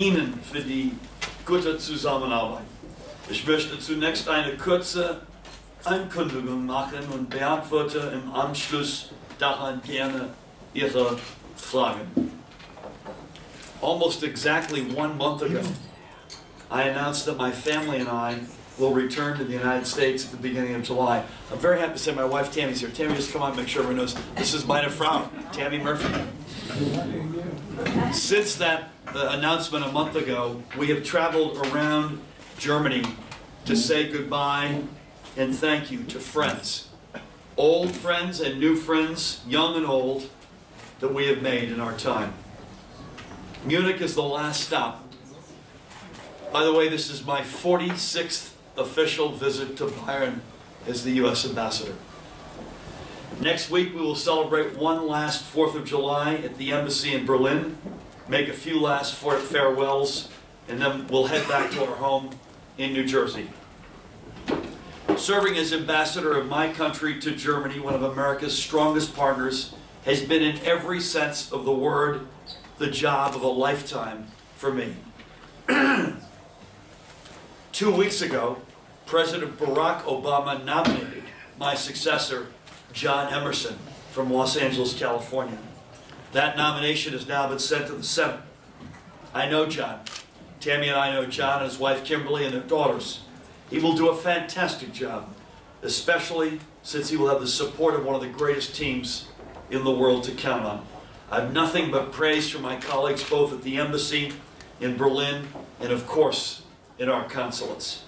Ihnen für die gute Zusammenarbeit. Ich möchte zunächst eine kurze Ankündigung machen und beantworte im Anschluss daran gerne Ihre Fragen. Almost exactly 1 month ago, I announced that my family and I will return to the United States at the beginning of July. I'm very happy to say my wife Tammy's here. Tammy, just come on, make sure everyone knows this is meine Frau, Tammy Murphy. Since that announcement a month ago, we have traveled around Germany to say goodbye and thank you to friends. Old friends and new friends, young and old, that we have made in our time. Munich is the last stop. By the way, this is my 46th official visit to Bayern as the U.S. ambassador. Next week we will celebrate one last 4th of July at the embassy in Berlin, make a few last farewells, and then we'll head back to our home in New Jersey. Serving as ambassador of my country to Germany, one of America's strongest partners, has been in every sense of the word the job of a lifetime for me. 2 weeks ago, President Barack Obama nominated my successor, John Emerson, from Los Angeles, California. That nomination has now been sent to the Senate. I know John. Tammy and I know John and his wife Kimberly and their daughters. He will do a fantastic job, especially since he will have the support of one of the greatest teams in the world to count on. I have nothing but praise for my colleagues both at the embassy in Berlin and of course in our consulates.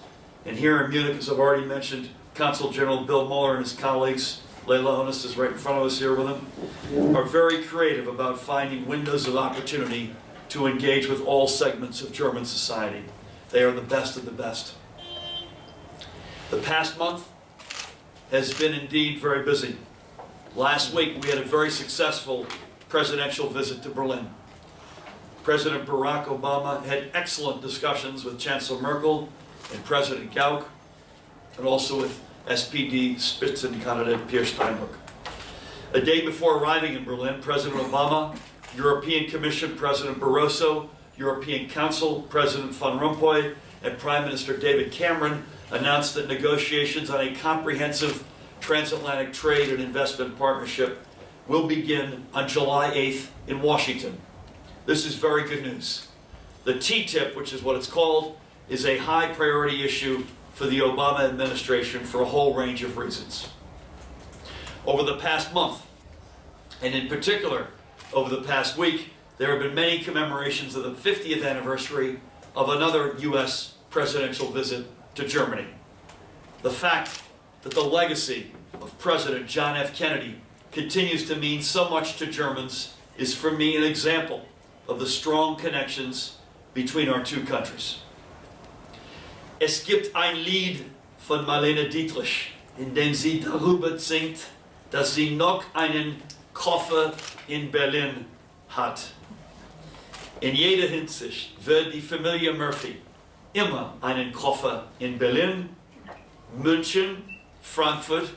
And here in Munich, as I've already mentioned, Consul General Bill Mueller and his colleagues, Leila Honus is right in front of us here with him, are very creative about finding windows of opportunity to engage with all segments of German society. They are the best of the best. The past month has been indeed very busy. Last week we had a very successful presidential visit to Berlin. President Barack Obama had excellent discussions with Chancellor Merkel and President Gauck, and also with SPD Spitzencandidate Peer Steinbrück. A day before arriving in Berlin, President Obama, European Commission President Barroso, European Council President Van Rompuy, and Prime Minister David Cameron announced that negotiations on a comprehensive transatlantic trade and investment partnership will begin on July 8th in Washington. This is very good news. The TTIP, which is what it's called, is a high priority issue for the Obama administration for a whole range of reasons. Over the past month, and in particular over the past week, there have been many commemorations of the 50th anniversary of another U.S. presidential visit to Germany. The fact that the legacy of President John F. Kennedy continues to mean so much to Germans is for me an example of the strong connections between our two countries. Es gibt ein Lied von Marlene Dietrich, in dem sie darüber singt, dass sie noch einen Koffer in Berlin hat. In jeder Hinsicht wird die Familie Murphy immer einen Koffer in Berlin, München, Frankfurt,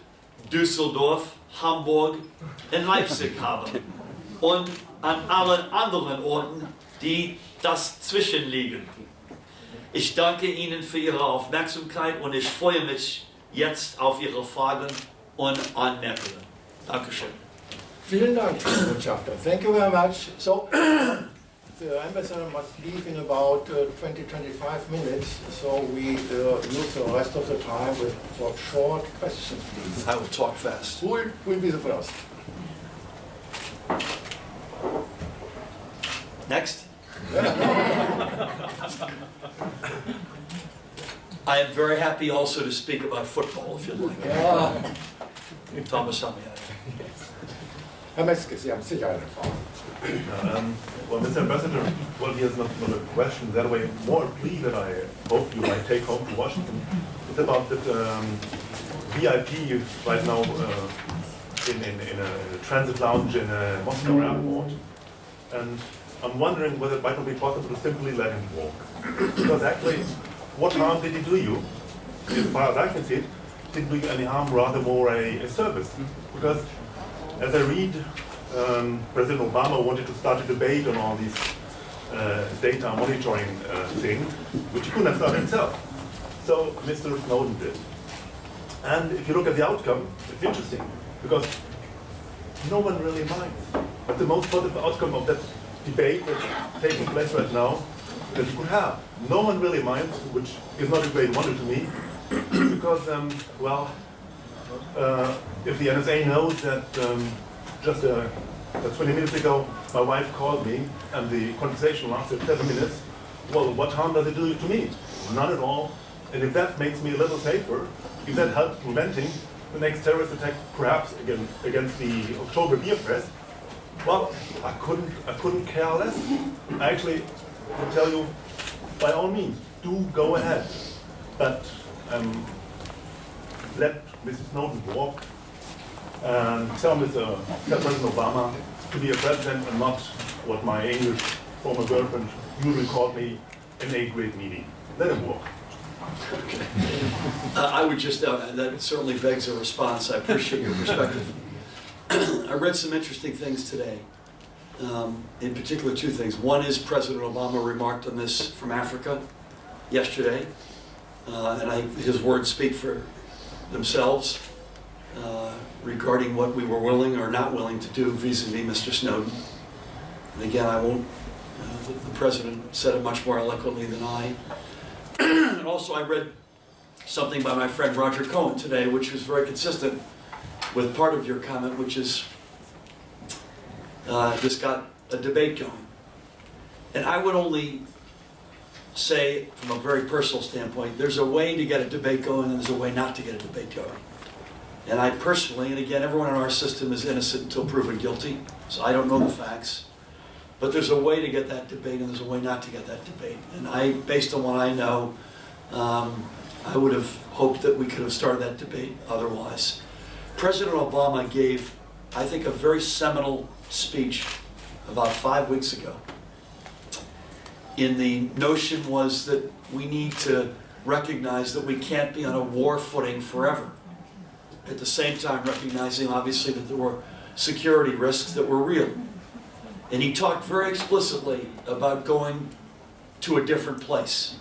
Düsseldorf, Hamburg und Leipzig haben und an allen anderen Orten, die dazwischen liegen. Ich danke Ihnen für Ihre Aufmerksamkeit und ich freue mich jetzt auf Ihre Fragen und Anmerkungen. Dankeschön. Vielen Dank, Botschafter. Thank you very much. So, the ambassador must leave in about 20-25 minutes, so we use the rest of the time for short questions, please. I will talk fast. Who will be the first? Next. I am very happy also to speak about football, if you'd like. Thomas, help me out. Herr Metzger, Sie haben sicher eine Frage. Well, Mr. Ambassador, well, here's not a question that way, more a plea that I hope you might take home to Washington. It's about that VIP right now in a transit lounge in a Moscow airport. And I'm wondering whether it might not be possible to simply let him walk. Because actually, what harm did he do you? As far as I can see it, didn't do you any harm, rather more a service. Because as I read, President Obama wanted to start a debate on all these data monitoring thing, which he couldn't have done himself. So Mr. Snowden did. And if you look at the outcome, it's interesting, because no one really minds. But the most positive outcome of that debate that's taking place right now, that you could have. No one really minds, which is not a great wonder to me, because, if the NSA knows that just 20 minutes ago, my wife called me, and the conversation lasted 7 minutes, well, what harm does it do to me? None at all. And if that makes me a little safer, if that helps preventing the next terrorist attack, perhaps against the October beer press, well, I couldn't care less. I actually would tell you, by all means, do go ahead, but let Mr. Snowden walk and tell President Obama to be a president and not what my English former girlfriend usually called me, an 8th grade meeting. Let him walk. Okay. I would just, that certainly begs a response. I appreciate your perspective. I read some interesting things today. In particular, 2 things. One is President Obama remarked on this from Africa yesterday, and his words speak for themselves regarding what we were willing or not willing to do vis-a-vis Mr. Snowden. And again, I won't, the President said it much more eloquently than I. And also I read something by my friend Roger Cohen today, which was very consistent with part of your comment, which is this got a debate going. And I would only say, from a very personal standpoint, there's a way to get a debate going and there's a way not to get a debate going. And I personally, and again, everyone in our system is innocent until proven guilty, so I don't know the facts. But there's a way to get that debate and there's a way not to get that debate. And based on what I know, I would have hoped that we could have started that debate otherwise. President Obama gave, I think, a very seminal speech about 5 weeks ago. And the notion was that we need to recognize that we can't be on a war footing forever. At the same time, recognizing, obviously, that there were security risks that were real. And he talked very explicitly about going to a different place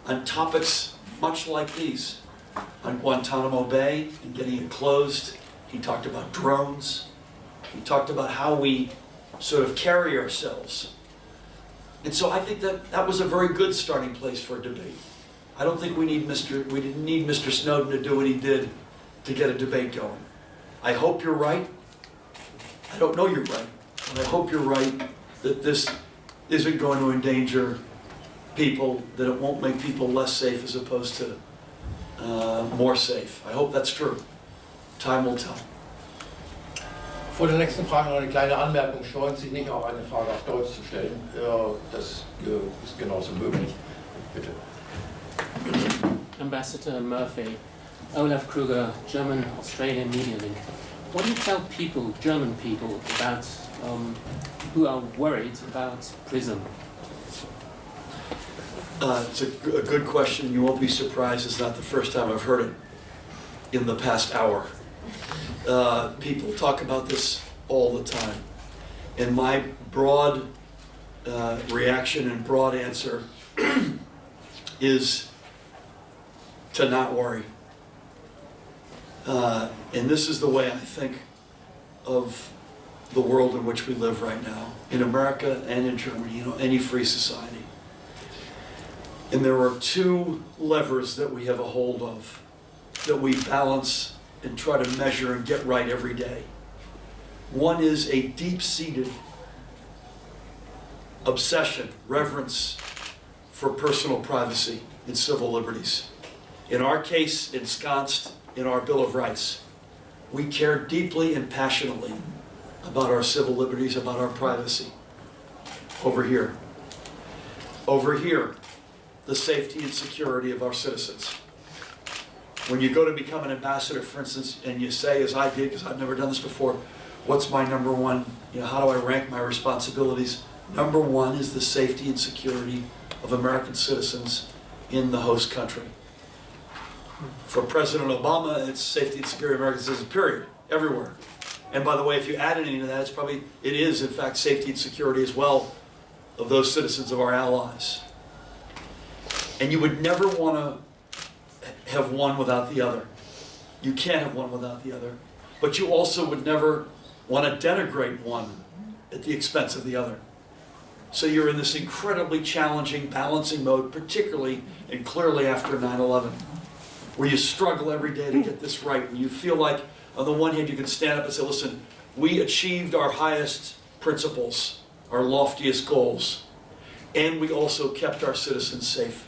on topics much like these. On Guantanamo Bay and getting it closed. He talked about drones. He talked about how we sort of carry ourselves. And so I think that was a very good starting place for a debate. I don't think we didn't need Mr. Snowden to do what he did to get a debate going. I hope you're right. I don't know you're right. But I hope you're right that this isn't going to endanger people, that it won't make people less safe as opposed to more safe. I hope that's true. Time will tell. Vor der nächsten Frage noch eine kleine Anmerkung. Scheuen Sie sich nicht, auch eine Frage auf Deutsch zu stellen. Das ist genauso möglich. Bitte. Ambassador Murphy, Olaf Kruger, German Australian Media Link. What do you tell people, German people, about who are worried about PRISM? It's a good question. You won't be surprised. It's not the first time I've heard it in the past hour. People talk about this all the time. And my broad reaction and broad answer is to not worry. And this is the way I think of the world in which we live right now, in America and in Germany, any free society. And there are 2 levers that we have a hold of, that we balance and try to measure and get right every day. One is a deep-seated obsession, reverence for personal privacy and civil liberties. In our case, ensconced in our Bill of Rights. We care deeply and passionately about our civil liberties, about our privacy. Over here. Over here, the safety and security of our citizens. When you go to become an ambassador, for instance, and you say, as I did, because I've never done this before, what's my number one, how do I rank my responsibilities? Number 1 is the safety and security of American citizens in the host country. For President Obama, it's safety and security of American citizens, period, everywhere. And by the way, if you add anything to that, it is in fact safety and security as well of those citizens of our allies. And you would never want to have one without the other. You can't have one without the other. But you also would never want to denigrate one at the expense of the other. So you're in this incredibly challenging balancing mode, particularly and clearly after 9/11, where you struggle every day to get this right. And you feel like, on the one hand, you can stand up and say, listen, we achieved our highest principles, our loftiest goals, and we also kept our citizens safe.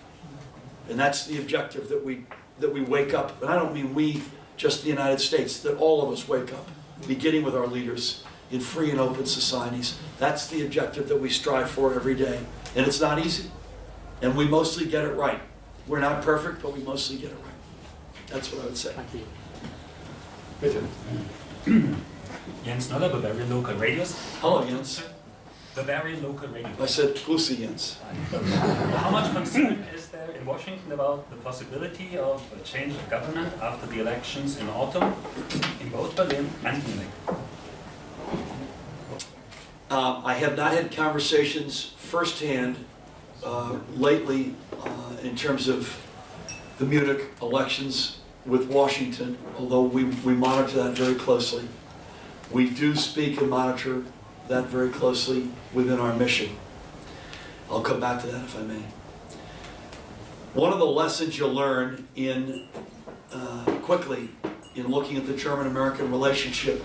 And that's the objective that we wake up, and I don't mean we, just the United States, that all of us wake up, beginning with our leaders in free and open societies. That's the objective that we strive for every day. And it's not easy. And we mostly get it right. We're not perfect, but we mostly get it right. That's what I would say. Thank you. Bitte. Jens Noller, Bavarian Local Radios. Hello, Jens. Bavarian Local Radios. I said, Grüße, Jens. How much concern is there in Washington about the possibility of a change of government after the elections in autumn in both Berlin and Munich? I have not had conversations firsthand lately in terms of the Munich elections with Washington, although we monitor that very closely. We do speak and monitor that very closely within our mission. I'll come back to that if I may. One of the lessons you'll learn quickly in looking at the German-American relationship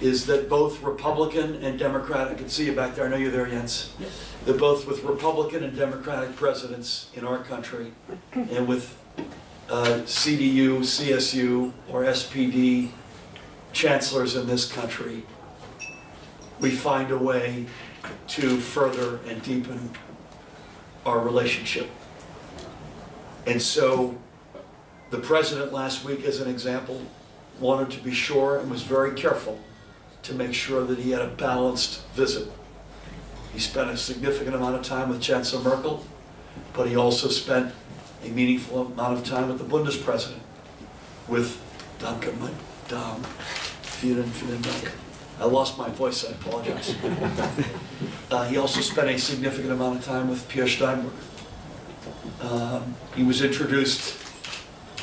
is that both Republican and Democratic, I can see you back there, I know you're there, Jens, that both with Republican and Democratic presidents in our country and with CDU, CSU, or SPD chancellors in this country, we find a way to further and deepen our relationship. And so the president last week, as an example, wanted to be sure and was very careful to make sure that he had a balanced visit. He spent a significant amount of time with Chancellor Merkel, but he also spent a meaningful amount of time with the Bundespresident, with vielen Dank. I lost my voice, I apologize. He also spent a significant amount of time with Pierre Steinbrück. He was introduced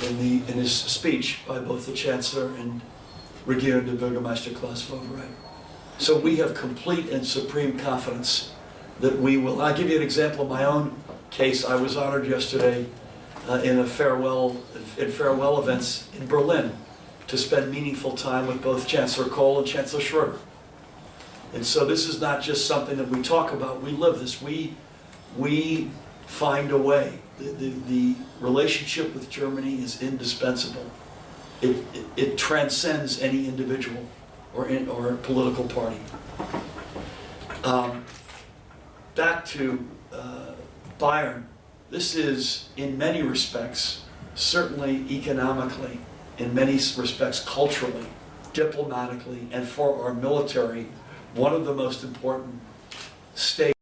in his speech by both the Chancellor and Regierende Bürgermeister Klaus Wowereit. So we have complete and supreme confidence that we will. I'll give you an example of my own case. I was honored yesterday in farewell events in Berlin to spend meaningful time with both Chancellor Kohl and Chancellor Schröder. And so this is not just something that we talk about, we live this. We find a way. The relationship with Germany is indispensable. It transcends any individual or political party. Back to Bayern. This is, in many respects, certainly economically, in many respects culturally, diplomatically, and for our military, one of the most important states